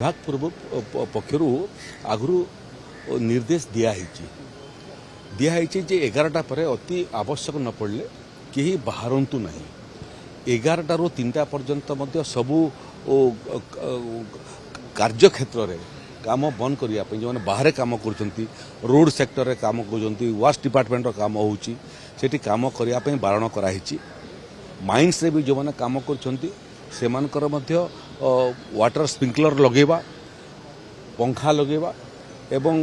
विभाग पूर्व पक्षर आगु निर्देश दिखाई जे 11टा पर अति आवश्यक न पड़े कहीं बाहरतु ना 11टा रू 3टा पर्यंत सबू कार्यक्षेत्र में काम बंद करने जो बाहर काम कर रोड सेक्टर में काम कर वास्ट डिपार्टमेंट काम होती काम करने बारण कराई माइंस रे भी जो मैंने काम कर वाटर स्प्रिंकलर लगेवा पंखा लगेवा एवं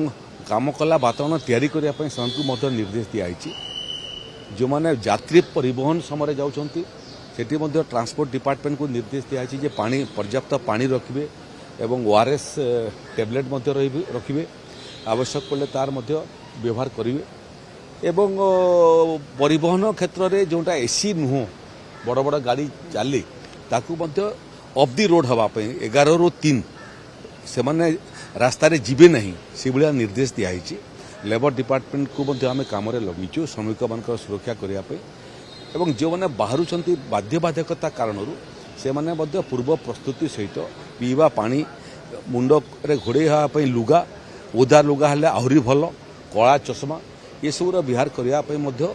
काम कला वातावरण तैयारी करने से निर्देश दिखाई जो मैंने यात्री परिवहन समय जाऊँच ट्रांसपोर्ट डिपार्टमेंट को निर्देश दिखाई जे पानी पर्याप्त पानी रखिए एवं ओआरएस टैबलेट रखिए आवश्यक पड़े तार व्यवहार करेंगे एवं परिवहन क्षेत्र में जोटा एसी नुह बड़ बड़ गाड़ी चले ताकू ऑफ दी रोड हाँपाई 11 ରୁ 3 से रास्तार जीवे ना से भाया निर्देश दिखाई लेबर डिपार्टमेंट को आम कम लगे श्रमिक मान सुरक्षा करने एवं जो मैंने बाहर बाध्यबाधकता कारण से मैंने पूर्व प्रस्तुति सहित पीवा पानी मुंड घोड़े हाँपाई लुगा ओदा लुगा हेल्ले आहरी भल कला चषमा ये सबूर विहार करने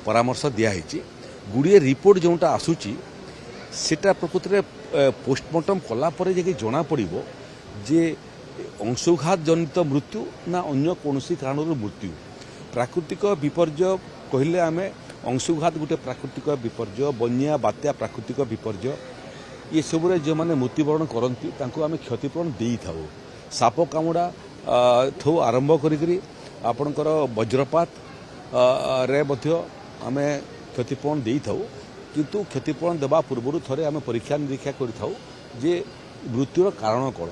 परामर्श दिखाई गुड़िए रिपोर्ट जोटा आसूची सेटा प्रकृति में पोस्टमार्टम कलापर जे जना पड़ो जे अंशुघात जनित मृत्यु ना अन्य कौन कारण मृत्यु प्राकृतिक विपर्य कहले आम अंशुघात गोटे प्राकृतिक विपर्य बन्या बात्या प्राकृतिक विपर्य ये सब जो मैंने मृत्युवरण करती आम क्षतिपूरण दे था साप कामुड़ा ठू आरंभ करपणकर वज्रपात रे आम क्षतिपूरण दे था किंतु क्षतिपूरण देवा पूर्व थे आम परीक्षा निरीक्षा कर मृत्युर कारण कौन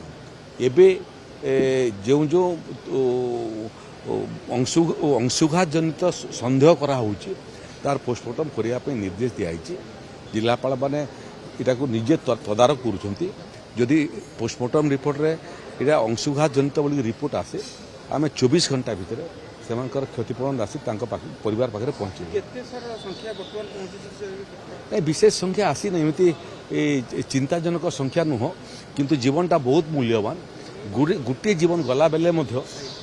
एबे जो जो अंशुघात जनित सन्देह करा तार पोस्टमार्टम करने निर्देश दिखाई जिलापाल मैंने यहाँ को निजे तदारक करुँच पोस्टमार्टम रिपोर्ट रे इटा अंशुघात जनित बोली रिपोर्ट आसे आम 24 घंटा भितर से क्षतिपूरण राशि परिवार पाखे पहुँचे विशेष संख्या आसी ना एमती चिंताजनक संख्या नुह किंतु जीवनटा बहुत मूल्यवान गोटे जीवन गला बेले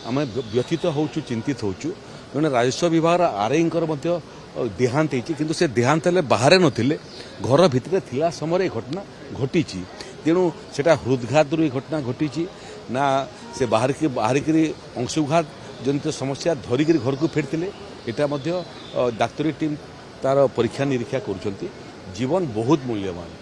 आम व्यथित होचु चिंतित होचु जड़े राजस्व विभाग आरआई देहांत होती से देहांत बाहर नथिले घर भितर थिला समय घटना घटी तेणु सेटा हृदघात घटना घटी ना से बाहरिक अंशुघात जनित समस्या धरिक घर को फेरते यहाँ डाक्तरी टीम तार परीक्षा निरीक्षा कर जीवन बहुत मूल्यवान।